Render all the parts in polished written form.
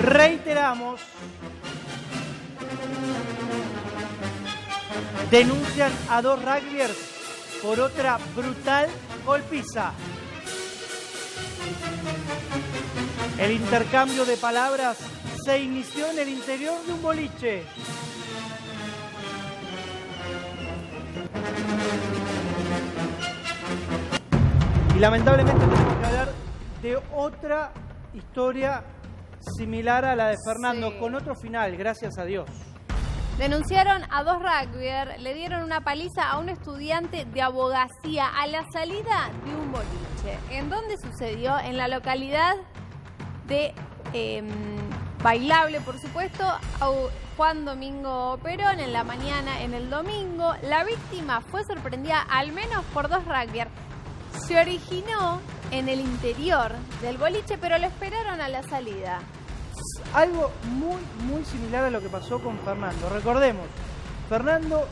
Reiteramos, denuncian a 2 rugbyers por otra brutal golpiza. El intercambio de palabras se inició en el interior de un boliche. Y lamentablemente tenemos que hablar de otra historia similar a la de Fernando, con otro final, gracias a Dios. Denunciaron a 2 rugbyers, le dieron una paliza a un estudiante de abogacía a la salida de un boliche. ¿En dónde sucedió? En la localidad de Bailable, por supuesto, Juan Domingo Perón, en la mañana, en el domingo. La víctima fue sorprendida al menos por 2 rugbyers. Se originó en el interior del boliche, pero lo esperaron a la salida. Algo muy similar a lo que pasó con Fernando. Recordemos, Fernando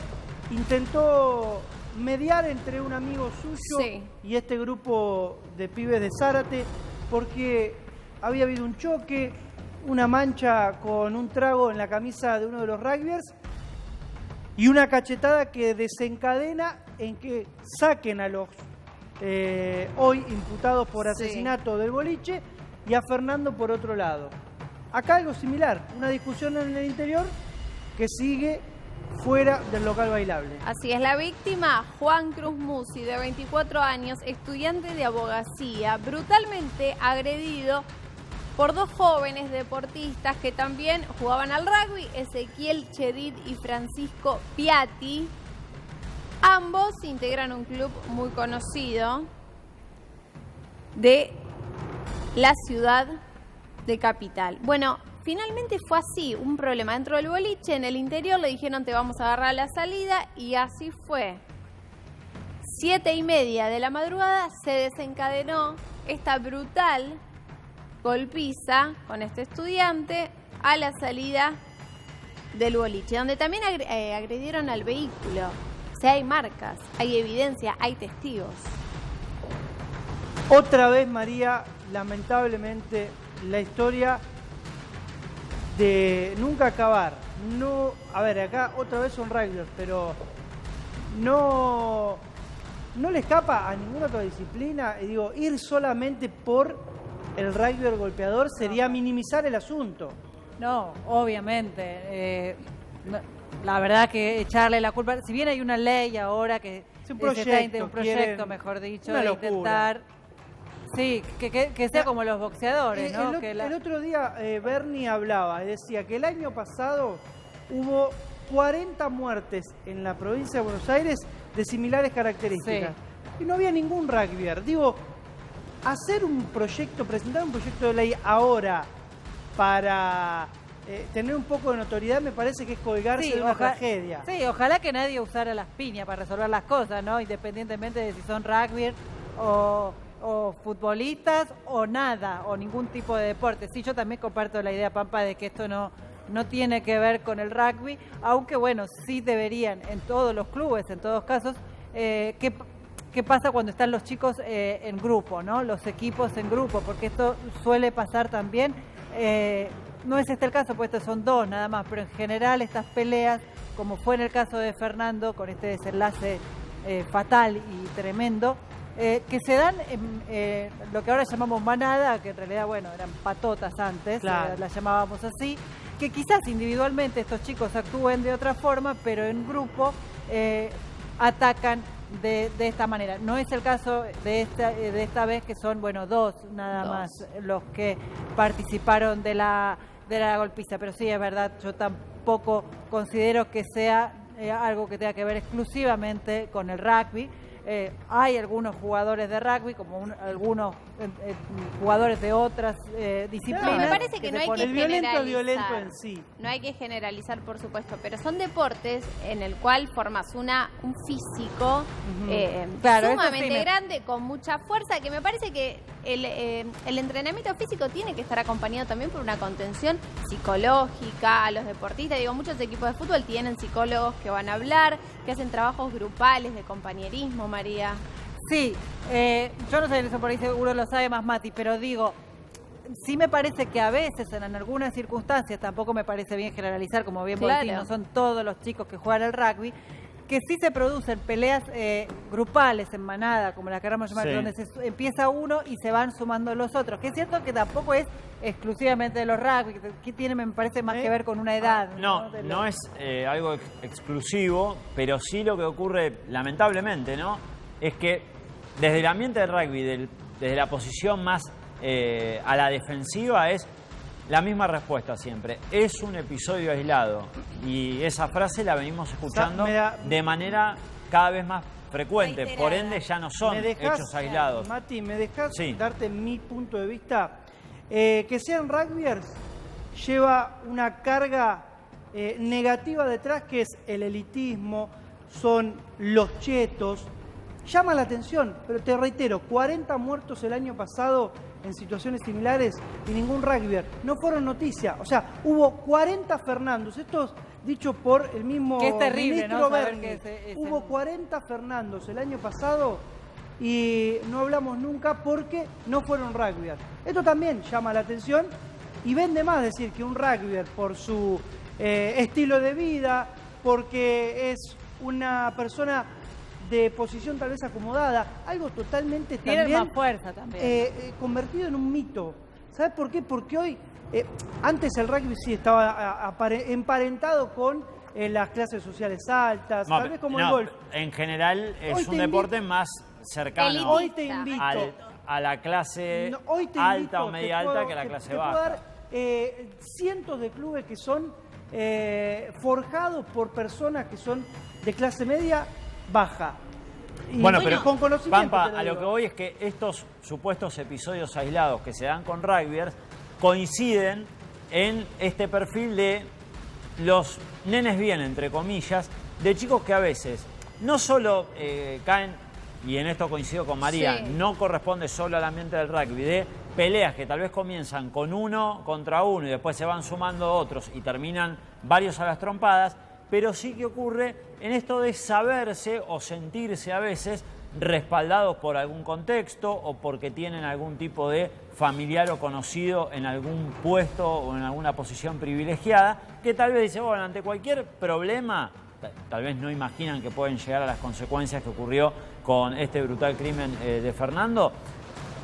intentó mediar entre un amigo suyo y este grupo de pibes de Zárate porque había habido un choque, una mancha con un trago en la camisa de uno de los rugbyers y una cachetada que desencadena en que saquen a los hoy imputados por asesinato del boliche y a Fernando por otro lado. Acá algo similar, una discusión en el interior que sigue fuera del local bailable. Así es, la víctima, Juan Cruz Musi, de 24 años, estudiante de abogacía, brutalmente agredido por 2 jóvenes deportistas que también jugaban al rugby, Ezequiel Chedid y Francisco Piatti. Ambos integran un club muy conocido de la ciudad de Capital. Bueno, finalmente fue así, un problema dentro del boliche, en el interior le dijeron te vamos a agarrar a la salida y así fue. 7:30 de la madrugada se desencadenó esta brutal golpiza con este estudiante a la salida del boliche, donde también agredieron al vehículo. O sea, hay marcas, hay evidencia, hay testigos. Otra vez, María, lamentablemente, la historia de nunca acabar. No, a ver, acá otra vez son rugbyers, pero no le escapa a ninguna otra disciplina. Y digo, ir solamente por el rugbyer golpeador sería minimizar el asunto. No, obviamente. La verdad que echarle la culpa, si bien hay una ley ahora que es un proyecto, mejor dicho, de intentar, sí, que sea como los boxeadores, ¿no? El otro día Bernie hablaba y decía que el año pasado hubo 40 muertes en la provincia de Buenos Aires de similares características. Sí. Y no había ningún rugbyer. Digo, hacer un proyecto, presentar un proyecto de ley ahora para tener un poco de notoriedad me parece que es colgarse de una tragedia. Sí, ojalá que nadie usara las piñas para resolver las cosas, ¿no? Independientemente de si son rugby o futbolistas o nada, o ningún tipo de deporte. Sí, yo también comparto la idea, Pampa, de que esto no tiene que ver con el rugby, aunque bueno, sí deberían en todos los clubes, en todos casos, ¿qué pasa cuando están los chicos en grupo, ¿no? Los equipos en grupo, porque esto suele pasar también. No es este el caso, pues estos son 2 nada más, pero en general estas peleas, como fue en el caso de Fernando, con este desenlace fatal y tremendo, que se dan en lo que ahora llamamos manada, que en realidad, bueno, eran patotas antes, claro. Las llamábamos así, que quizás individualmente estos chicos actúen de otra forma, pero en grupo atacan de esta manera. No es el caso de esta vez, que son, bueno, 2 nada más los que participaron de la golpiza, pero sí es verdad, yo tampoco considero que sea algo que tenga que ver exclusivamente con el rugby. Hay algunos jugadores de rugby, como algunos jugadores de otras disciplinas. Me parece que no hay que generalizar. Violento en sí. No hay que generalizar, por supuesto, pero son deportes en el cual formas un físico sumamente grande, con mucha fuerza, que me parece que el entrenamiento físico tiene que estar acompañado también por una contención psicológica a los deportistas. Digo, muchos equipos de fútbol tienen psicólogos que van a hablar, que hacen trabajos grupales de compañerismo, María. Sí, yo no sé, eso por ahí seguro lo sabe más Mati, pero digo, sí me parece que a veces, en algunas circunstancias, tampoco me parece bien generalizar, como bien vos decís, no son todos los chicos que juegan al rugby, que sí se producen peleas grupales en manada, como la queramos llamar, donde empieza uno y se van sumando los otros. Que es cierto que tampoco es exclusivamente de los rugby, que tiene, me parece, más que ver con una edad. No es algo exclusivo, pero sí lo que ocurre, lamentablemente, ¿no? Es que desde el ambiente del rugby, desde la posición más a la defensiva, es la misma respuesta siempre. Es un episodio aislado. Y esa frase la venimos escuchando de manera cada vez más frecuente. Por ende, ya no son hechos aislados. Mati, ¿me dejás darte mi punto de vista? Que sean rugbyers lleva una carga negativa detrás, que es el elitismo, son los chetos. Llama la atención, pero te reitero, 40 muertos el año pasado en situaciones similares y ningún rugbyer. No fueron noticia. O sea, hubo 40 Fernandos. Esto es dicho por el mismo ministro Berni. Hubo 40 Fernandos el año pasado y no hablamos nunca porque no fueron rugbyers. Esto también llama la atención y vende más decir que un rugbyer, por su estilo de vida, porque es una persona de posición tal vez acomodada, algo totalmente tiene más fuerza también, convertido en un mito. ¿Sabes por qué? Porque hoy, antes el rugby sí estaba emparentado con las clases sociales altas, tal vez como el golf. En general es un deporte más cercano hoy te invito a la clase alta o media alta que a la clase baja. Te puedo dar cientos de clubes que son forjados por personas que son de clase media baja. Bueno, pero con conocimiento, Pampa, a lo que voy es que estos supuestos episodios aislados que se dan con rugbyers coinciden en este perfil de los nenes bien, entre comillas, de chicos que a veces no solo caen, y en esto coincido con María, no corresponde solo al ambiente del rugby, de peleas que tal vez comienzan con uno contra uno y después se van sumando otros y terminan varios a las trompadas, pero sí que ocurre en esto de saberse o sentirse a veces respaldados por algún contexto o porque tienen algún tipo de familiar o conocido en algún puesto o en alguna posición privilegiada, que tal vez dice, bueno, ante cualquier problema, tal vez no imaginan que pueden llegar a las consecuencias que ocurrió con este brutal crimen de Fernando,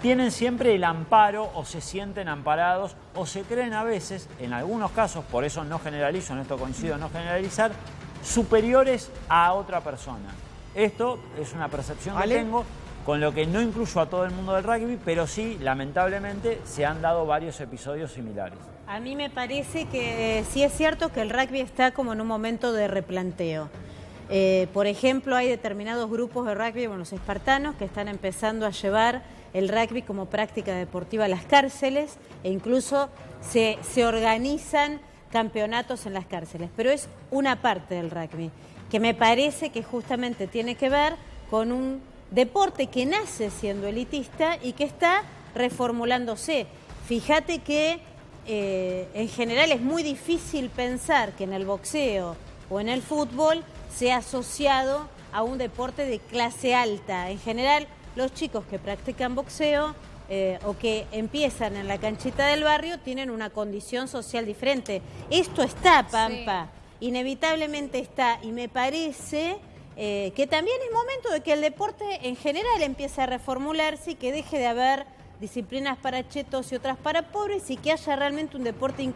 tienen siempre el amparo o se sienten amparados o se creen a veces, en algunos casos, por eso no generalizo, en esto coincido, no generalizar, superiores a otra persona. Esto es una percepción que tengo, con lo que no incluyo a todo el mundo del rugby, pero sí, lamentablemente, se han dado varios episodios similares. A mí me parece que sí es cierto que el rugby está como en un momento de replanteo. Por ejemplo, hay determinados grupos de rugby, como los espartanos, que están empezando a llevar el rugby como práctica deportiva a las cárceles e incluso se organizan campeonatos en las cárceles. Pero es una parte del rugby que me parece que justamente tiene que ver con un deporte que nace siendo elitista y que está reformulándose. Fíjate que en general es muy difícil pensar que en el boxeo o en el fútbol sea asociado a un deporte de clase alta. En general, los chicos que practican boxeo o que empiezan en la canchita del barrio tienen una condición social diferente. Esto está, Pampa, inevitablemente está, y me parece que también es momento de que el deporte en general empiece a reformularse y que deje de haber disciplinas para chetos y otras para pobres y que haya realmente un deporte inclusivo.